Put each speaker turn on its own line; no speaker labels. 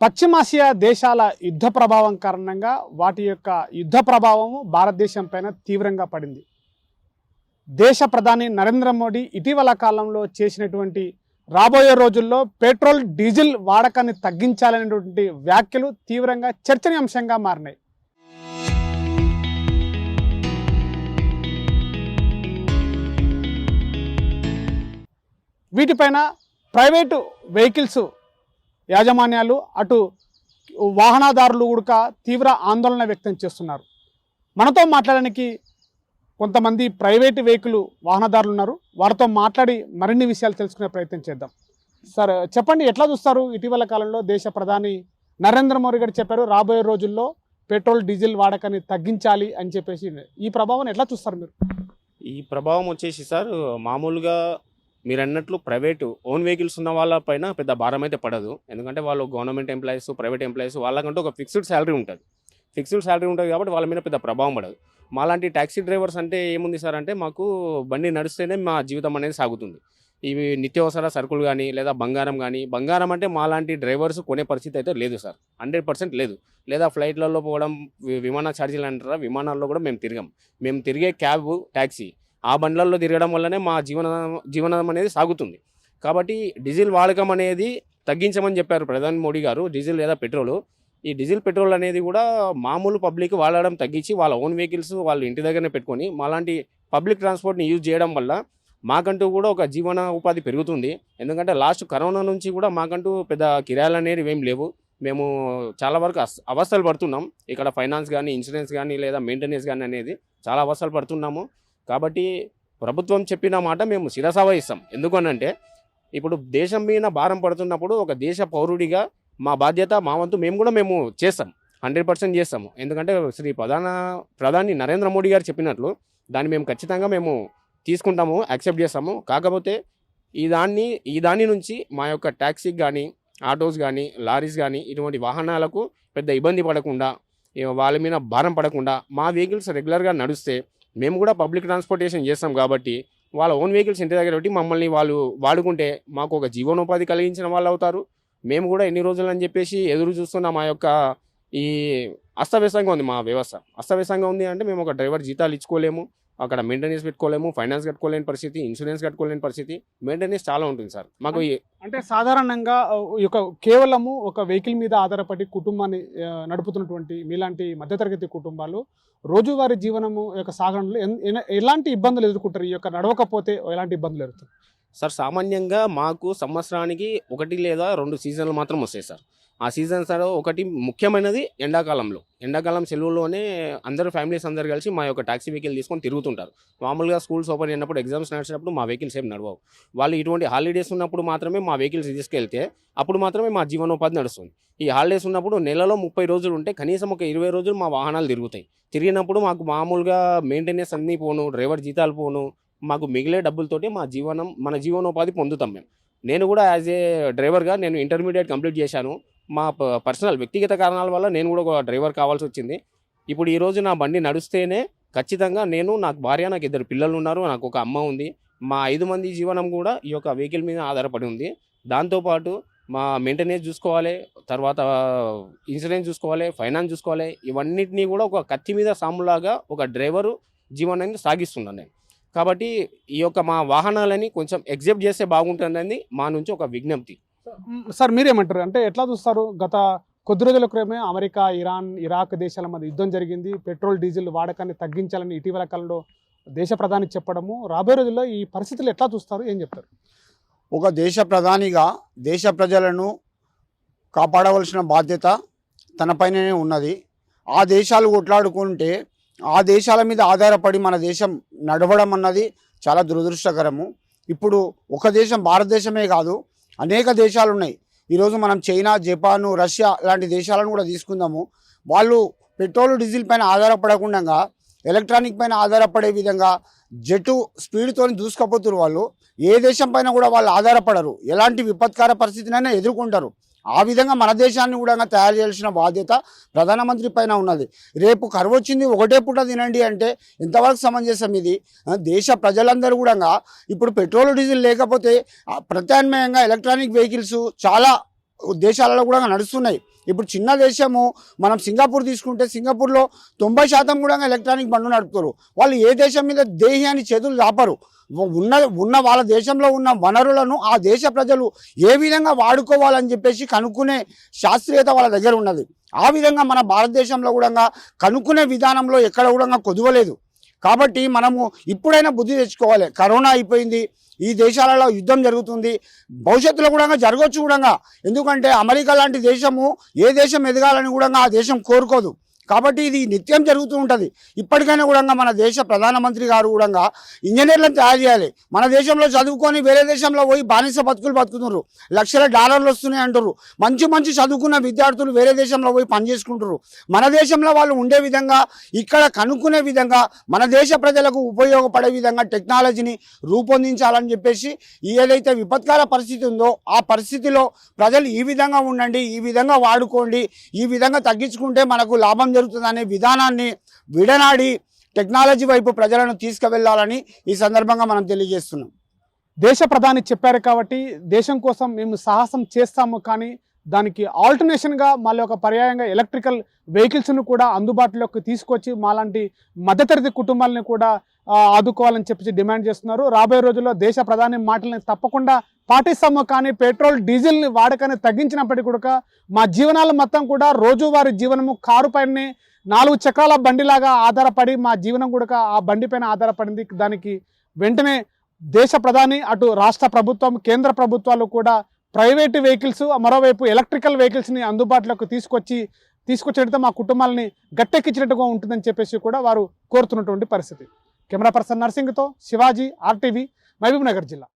పశ్చిమాసియా దేశాల యుద్ధ ప్రభావం కారణంగా వాటి యొక్క యుద్ధ ప్రభావము భారతదేశం పైన తీవ్రంగా పడింది. దేశ ప్రధాని నరేంద్ర మోడీ ఇటీవల కాలంలో చేసినటువంటి రాబోయే రోజుల్లో పెట్రోల్ డీజిల్ వాడకాన్ని తగ్గించాలనేటువంటి వ్యాఖ్యలు తీవ్రంగా చర్చనీయాంశంగా మారినాయి. వీటిపైన ప్రైవేటు వెహికల్స్ యాజమాన్యాలు అటు వాహనదారులు కూడా తీవ్ర ఆందోళన వ్యక్తం చేస్తున్నారు. మనతో మాట్లాడడానికి కొంతమంది ప్రైవేటు వెహికల్ వాహనదారులు ఉన్నారు. వారితో మాట్లాడి మరిన్ని విషయాలు తెలుసుకునే ప్రయత్నం చేద్దాం. సార్ చెప్పండి, ఎట్లా చూస్తారు? ఇటీవల కాలంలో దేశ ప్రధాని నరేంద్ర మోడీ గారు చెప్పారు రాబోయే రోజుల్లో పెట్రోల్ డీజిల్ వాడకాన్ని తగ్గించాలి అని చెప్పేసి. ఈ ప్రభావం ఎట్లా చూస్తారు మీరు?
ఈ ప్రభావం వచ్చేసి సార్ మామూలుగా మీరు అన్నట్లు ప్రైవేటు ఓన్ వెహికల్స్ ఉన్న వాళ్ళ పైన పెద్ద భారం అయితే పడదు. ఎందుకంటే వాళ్ళు గవర్నమెంట్ ఎంప్లాయీస్, ప్రైవేట్ ఎంప్లాయీస్, వాళ్ళకంటూ ఒక ఫిక్స్డ్ శాలరీ ఉంటుంది. కాబట్టి వాళ్ళ మీద పెద్ద ప్రభావం పడదు. మాలాంటి ట్యాక్సీ డ్రైవర్స్ అంటే ఏముంది సార్ అంటే మాకు బండి నడిస్తేనే మా జీవితం అనేది సాగుతుంది. ఇవి నిత్యావసర సరుకులు కానీ లేదా బంగారం అంటే మాలాంటి డ్రైవర్స్ కొనే పరిస్థితి అయితే లేదు సార్, 100% లేదు. లేదా ఫ్లైట్లలో పోవడం, విమాన ఛార్జీలు అంటారా, విమానాల్లో కూడా మేము తిరిగే క్యాబ్, ట్యాక్సీ ఆ బండ్లలో తిరగడం వల్లనే మా జీవనం అనేది సాగుతుంది. కాబట్టి డీజిల్ వాడకం అనేది తగ్గించమని చెప్పారు ప్రధాని మోడీ గారు, డీజిల్ లేదా పెట్రోలు. ఈ డీజిల్ పెట్రోల్ అనేది కూడా మామూలు పబ్లిక్ వాడడం తగ్గించి వాళ్ళ ఓన్ వెహికల్స్ వాళ్ళు ఇంటి దగ్గరనే పెట్టుకొని మాలాంటి పబ్లిక్ ట్రాన్స్పోర్ట్ని యూజ్ చేయడం వల్ల మాకంటూ కూడా ఒక జీవన ఉపాధి పెరుగుతుంది. ఎందుకంటే లాస్ట్ కరోనా నుంచి కూడా మాకంటూ పెద్ద కిరాయిలు అనేవి ఏం లేవు. మేము చాలా వరకు అవస్థలు పడుతున్నాం. ఇక్కడ ఫైనాన్స్ కానీ, ఇన్సూరెన్స్ కానీ లేదా మెయింటెనెన్స్ కానీ అనేది చాలా అవస్థలు పడుతున్నాము. కాబట్టి ప్రభుత్వం చెప్పిన మాట మేము శిరసావహిస్తాం. ఎందుకనంటే ఇప్పుడు దేశం మీద భారం పడుతున్నప్పుడు ఒక దేశ పౌరుడిగా మా బాధ్యత, మా వంతు మేము చేస్తాం, 100% చేస్తాము. ఎందుకంటే ప్రధాని నరేంద్ర మోడీ గారు చెప్పినట్లు దాన్ని మేము ఖచ్చితంగా తీసుకుంటాము, యాక్సెప్ట్ చేస్తాము. కాకపోతే ఈ దాని నుంచి మా యొక్క ట్యాక్సీకి కానీ, ఆటోస్ కానీ, లారీస్ కానీ ఇటువంటి వాహనాలకు పెద్ద ఇబ్బంది పడకుండా, వాళ్ళ మీద భారం పడకుండా మా వెహికల్స్ రెగ్యులర్గా నడుస్తే మేము కూడా పబ్లిక్ ట్రాన్స్పోర్టేషన్ చేస్తాం. కాబట్టి వాళ్ళ ఓన్ వెహికల్స్ ఇంటి దగ్గర పెట్టి మమ్మల్ని వాళ్ళు వాడుకుంటే మాకు ఒక జీవనోపాధి కలిగించిన వాళ్ళు అవుతారు. మేము కూడా ఎన్ని రోజులు అని చెప్పేసి ఎదురు చూస్తున్న మా యొక్క ఈ అస్తవ్యస్తంగా ఉంది, మా వ్యవస్థ అస్తవ్యస్తంగా ఉంది. అంటే మేము ఒక డ్రైవర్ జీతాలు ఇచ్చుకోలేము, అక్కడ మెయింటెనెన్స్ పెట్టుకోలేము, ఫైనాన్స్ కట్టుకోలేని పరిస్థితి, ఇన్సూరెన్స్ కట్టుకోలేని పరిస్థితి, మెయింటెనెన్స్ చాలా ఉంటుంది సార్ మాకు.
అంటే సాధారణంగా కేవలము ఒక వెహికల్ మీద ఆధారపడి కుటుంబాన్ని నడుపుతున్నటువంటి మీలాంటి మధ్యతరగతి కుటుంబాలు రోజువారీ జీవనము యొక్క సాగడంలో ఎలాంటి ఇబ్బందులు ఎదుర్కొంటారు? ఈ యొక్క నడవకపోతే ఎలాంటి ఇబ్బందులు ఎదుర్కొంటారు
సార్? సామాన్యంగా మాకు సంవత్సరానికి 1 లేదా 2 సీజన్లు మాత్రం వస్తాయి సార్. ఆ సీజన్స్ ఒకటి ముఖ్యమైనది ఎండాకాలం సెలవుల్లోనే అందరూ ఫ్యామిలీస్ అందరు కలిసి మా యొక్క ట్యాక్సీ వెహికల్ తీసుకొని తిరుగుతుంటారు. మామూలుగా స్కూల్స్ ఓపెన్ అయినప్పుడు, ఎగ్జామ్స్ నడిచినప్పుడు మా వెహికల్స్ ఏం నడవవు. వాళ్ళు ఇటువంటి హాలిడేస్ ఉన్నప్పుడు మాత్రమే మా వెహికల్స్ తీసుకెళ్తే అప్పుడు మాత్రమే మా జీవనోపాధి నడుస్తుంది. ఈ హాలిడేస్ ఉన్నప్పుడు నెలలో 30 రోజులు ఉంటే కనీసం ఒక 20 రోజులు మా వాహనాలు తిరిగినప్పుడు మాకు మామూలుగా మెయింటెనెన్స్ అన్నీ పోను, డ్రైవర్ జీతాలు పోను, మాకు మిగిలే డబ్బులతోటి మన జీవనోపాధి పొందుతాం మేము. నేను కూడా యాజ్ ఏ డ్రైవర్గా నేను ఇంటర్మీడియట్ కంప్లీట్ చేశాను. మా పర్సనల్ వ్యక్తిగత కారణాల వల్ల నేను కూడా ఒక డ్రైవర్ కావాల్సి వచ్చింది. ఇప్పుడు ఈరోజు నా బండి నడుస్తేనే ఖచ్చితంగా నాకు భార్య, నాకు 2 పిల్లలు ఉన్నారు, నాకు ఒక అమ్మ ఉంది. మా 5 మంది జీవనం కూడా ఈ యొక్క వెహికల్ మీద ఆధారపడి ఉంది. దాంతోపాటు మా మెయింటెనెన్స్ చూసుకోవాలి, తర్వాత ఇన్సూరెన్స్ చూసుకోవాలి, ఫైనాన్స్ చూసుకోవాలి. ఇవన్నిటినీ కూడా ఒక కత్తి మీద సాములాగా ఒక డ్రైవరు జీవనాన్ని సాగిస్తున్నాను నేను. కాబట్టి ఈ యొక్క మా వాహనాలని కొంచెం ఎగ్జెప్ట్ చేస్తే బాగుంటుందని మా నుంచి ఒక విజ్ఞప్తి.
సార్ మీరేమంటారు? అంటే ఎట్లా చూస్తారు? గత కొద్ది రోజుల క్రితమే అమెరికా, ఇరాన్, ఇరాక్ దేశాల మధ్య యుద్ధం జరిగింది. పెట్రోల్ డీజిల్ వాడకాన్ని తగ్గించాలని ఇటీవల కాలంలో దేశ ప్రధాని చెప్పడము, రాబోయే రోజుల్లో ఈ పరిస్థితులు ఎట్లా చూస్తారు? ఏం చెప్తారు?
ఒక దేశ ప్రధానిగా దేశ ప్రజలను కాపాడవలసిన బాధ్యత తనపైనే ఉన్నది. ఆ దేశాలు కొట్లాడుకుంటే ఆ దేశాల మీద ఆధారపడి మన దేశం నడవడం అన్నది చాలా దురదృష్టకరము. ఇప్పుడు ఒక దేశం, భారతదేశమే కాదు, అనేక దేశాలు ఉన్నాయి. ఈరోజు మనం చైనా, జపాను, రష్యా లాంటి దేశాలను కూడా తీసుకుందాము. వాళ్ళు పెట్రోల్, డీజిల్ పైన ఆధారపడకుండా ఎలక్ట్రానిక్ పైన ఆధారపడే విధంగా జెట్ స్పీడ్తో దూసుకపోతున్నారు. వాళ్ళు ఏ దేశం పైన కూడా వాళ్ళు ఆధారపడరు, ఎలాంటి విపత్కర పరిస్థితినైనా ఎదుర్కొంటారు. ఆ విధంగా మన దేశాన్ని కూడా తయారు చేయాల్సిన బాధ్యత ప్రధానమంత్రి పైన ఉన్నది. రేపు కరువు వచ్చింది, ఒకటే పూట తినండి అంటే ఎంతవరకు సమంజసం ఇది? దేశ ప్రజలందరూ కూడా ఇప్పుడు పెట్రోల్, డీజిల్ లేకపోతే ప్రత్యామ్నాయంగా ఎలక్ట్రానిక్ వెహికల్స్ చాలా దేశాలలో కూడా నడుస్తున్నాయి. ఇప్పుడు చిన్న దేశము మనం సింగపూర్ తీసుకుంటే సింగపూర్లో 90% కూడా ఎలక్ట్రానిక్ బండ్లు నడుపుతారు. వాళ్ళు ఏ దేశం మీద దేహి అని చేతులు దాపరు. ఉన్న వాళ్ళ దేశంలో ఉన్న వనరులను ఆ దేశ ప్రజలు ఏ విధంగా వాడుకోవాలని చెప్పేసి కనుక్కునే శాస్త్రీయత వాళ్ళ దగ్గర ఉన్నది. ఆ విధంగా మన భారతదేశంలో కూడా కనుక్కునే విధానంలో ఎక్కడ కూడా కొదువలేదు. కాబట్టి మనము ఇప్పుడైనా బుద్ధి తెచ్చుకోవాలి. కరోనా అయిపోయింది, ఈ దేశాలలో యుద్ధం జరుగుతుంది, భవిష్యత్తులో కూడా జరగవచ్చు కూడా. ఎందుకంటే అమెరికా లాంటి దేశము ఏ దేశం ఎదగాలని కూడా ఆ దేశం కోరుకోదు. కాబట్టి ఇది నిత్యం జరుగుతూ ఉంటుంది. ఇప్పటికైనా కూడా మన దేశ ప్రధానమంత్రి గారు కూడా ఇంజనీర్లను తయారు చేయాలి. మన దేశంలో చదువుకొని వేరే దేశంలో పోయి బానిస బతుకులు బతుకుతున్నారు, లక్షల డాలర్లు వస్తున్నాయి అంటారు. మంచి చదువుకున్న విద్యార్థులు వేరే దేశంలో పోయి పనిచేసుకుంటారు. మన దేశంలో వాళ్ళు ఉండే విధంగా, ఇక్కడ కనుక్కునే విధంగా, మన దేశ ప్రజలకు ఉపయోగపడే విధంగా టెక్నాలజీని రూపొందించాలని చెప్పేసి ఏదైతే విపత్కాల పరిస్థితి ఉందో ఆ పరిస్థితిలో ప్రజలు ఈ విధంగా ఉండండి, ఈ విధంగా వాడుకోండి, ఈ విధంగా తగ్గించుకుంటే మనకు లాభం జరుగుతుందనే విధానాన్ని విడనాడి టెక్నాలజీ వైపు ప్రజలను తీసుకువెళ్ళాలని ఈ సందర్భంగా మనం తెలియజేస్తున్నాం.
దేశ ప్రధాని చెప్పారు కాబట్టి దేశం కోసం మేము సాహసం చేస్తాము, కానీ దానికి ఆల్టర్నేషన్గా మళ్ళీ ఒక పర్యాయంగా ఎలక్ట్రికల్ వెహికల్స్ను కూడా అందుబాటులోకి తీసుకొచ్చి మాలాంటి మధ్యతరగతి కుటుంబాలని కూడా ఆదుకోవాలని చెప్పి డిమాండ్ చేస్తున్నారు. రాబోయే రోజుల్లో దేశ ప్రధాని మాటలను తప్పకుండా పాటిస్తాము, కానీ పెట్రోల్ డీజిల్ని వాడకాన్ని తగ్గించినప్పటికీ కూడా మా జీవనాలు మొత్తం కూడా రోజువారీ జీవనము కారు పైనే 4 చక్రాల బండిలాగా ఆధారపడి మా జీవనం కూడా ఆ బండి పైన ఆధారపడింది. దానికి వెంటనే దేశ ప్రధాని, అటు రాష్ట్ర ప్రభుత్వం, కేంద్ర ప్రభుత్వాలు కూడా ప్రైవేటు వెహికల్స్, మరోవైపు ఎలక్ట్రికల్ వెహికల్స్ని అందుబాటులోకి తీసుకొచ్చినట్టు మా కుటుంబాలని గట్టెక్కించినట్టుగా ఉంటుందని చెప్పేసి కూడా వారు కోరుతున్నటువంటి పరిస్థితి. కెమెరా పర్సన్ నర్సింగ్తో శివాజీ, RTV, మహబూబ్ నగర్ జిల్లా.